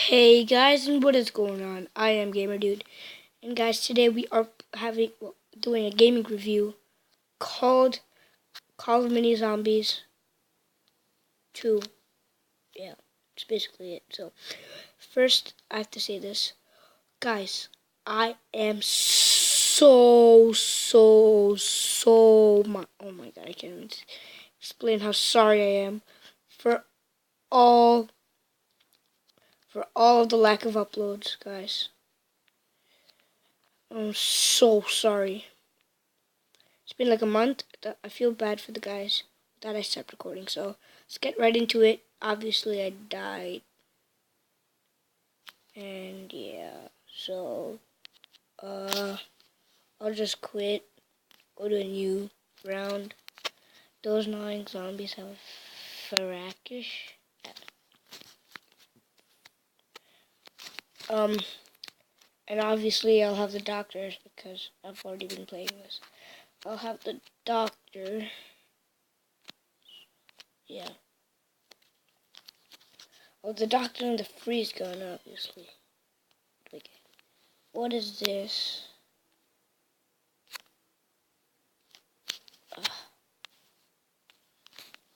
Hey guys, and what is going on? I am Gamer Dude, and guys, today we are doing a gaming review called Call of Mini Zombies 2. Yeah, that's basically it. So, first I have to say this, guys. I am oh my god, I can't even explain how sorry I am for all of the lack of uploads, guys. I'm so sorry. It's been like a month. I feel bad for the guys that I stopped recording. So let's get right into it. Obviously, I died. And yeah, so I'll just quit. Go to a new round. Those gnawing zombies have Farakish. And obviously I'll have the doctors because I've already been playing this. I'll have the doctor. Yeah. Oh, the doctor and the freeze gun, obviously. Okay. What is this?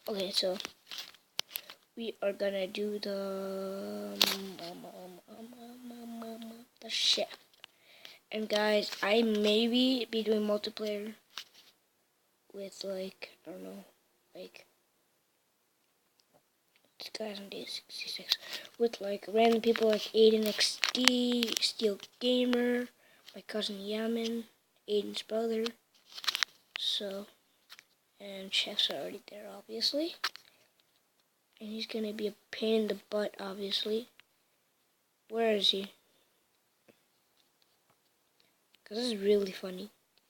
Okay, so we are gonna do the chef. And guys, I maybe be doing multiplayer with like, I don't know, like this guy's on day 66 with like random people like Aiden XD, Steel Gamer, my cousin Yamin, Aiden's brother. So, and chefs are already there, obviously. And he's gonna be a pain in the butt, obviously. Where is he? Because this is really funny.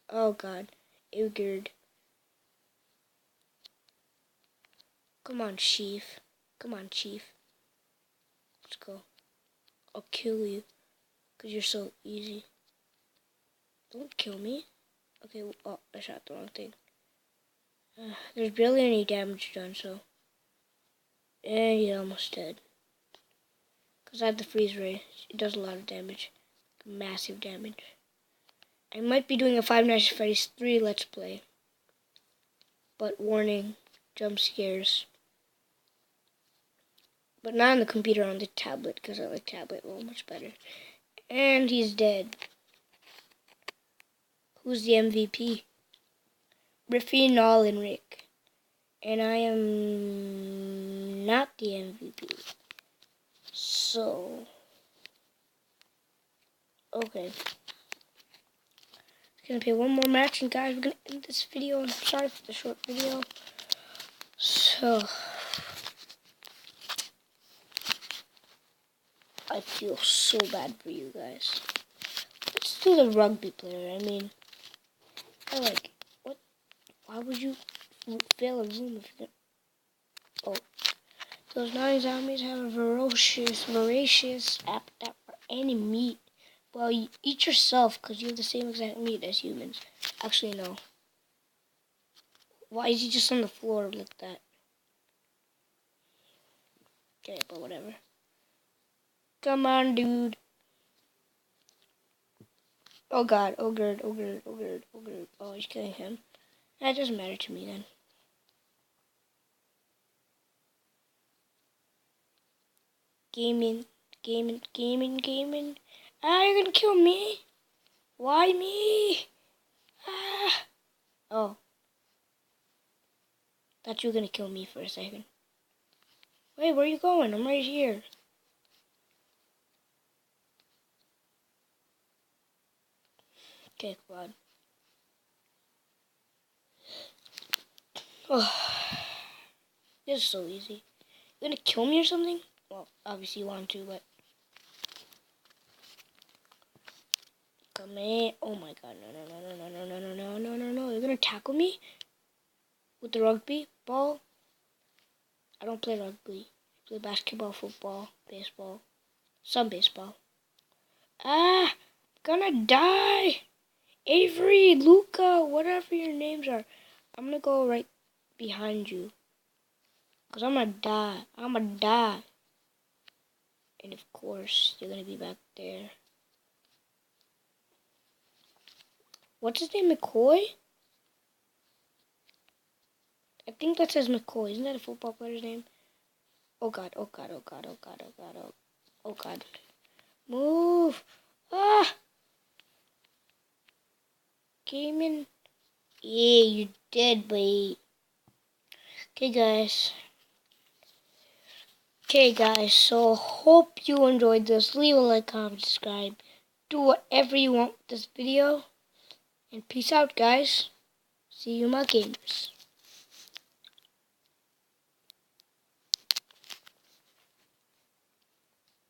Oh god. Ugard. Come on, Chief. Come on, Chief. Let's go. I'll kill you. Because you're so easy. Don't kill me. Okay, oh, I shot the wrong thing. There's barely any damage done, so. And he's almost dead. Because I have the freeze ray. It does a lot of damage. Massive damage. I might be doing a Five Nights at Freddy's 3 Let's Play. But warning, jump scares. But not on the computer, on the tablet, because I like tablet much better. And he's dead. Who's the MVP? Riffy, Null, and Rick. And I am not the MVP. So, okay. Gonna play one more match, and guys, we're gonna end this video. I'm sorry for the short video. So, I feel so bad for you guys. Let's do the rugby player. I mean, I like, what? Why would you fail a room if you're gonna... Oh. Those 9 zombies have a voracious appetite for any meat. Well, you eat yourself because you have the same exact meat as humans. Actually, no. Why is he just on the floor like that? Okay, but whatever. Come on, dude. Oh god, oh god, oh god, oh god, oh god. Oh, he's killing him. That doesn't matter to me then. Gaming. Ah, you're gonna kill me? Why me? Ah. Oh. Thought you were gonna kill me for a second. Wait, where are you going? I'm right here. Okay, quad. Oh, this is so easy. You gonna kill me or something? Well, obviously you want to, but... Come in. Oh my god, no. You're gonna tackle me? With the rugby ball? I don't play rugby. I play basketball, football, baseball. Some baseball. Ah! Gonna die! Avery, Luca, whatever your names are. I'm gonna go right behind you. Because I'm gonna die. And of course, you're gonna be back there. What's his name, McCoy? I think that says McCoy. Isn't that a football player's name? Oh god, oh god, oh god, oh god, oh god, oh god. Move! Ah! Came in. Yeah, you did, boy. Okay, guys. So hope you enjoyed this. Leave a like, comment, subscribe. Do whatever you want with this video. And peace out, guys. See you, my gamers.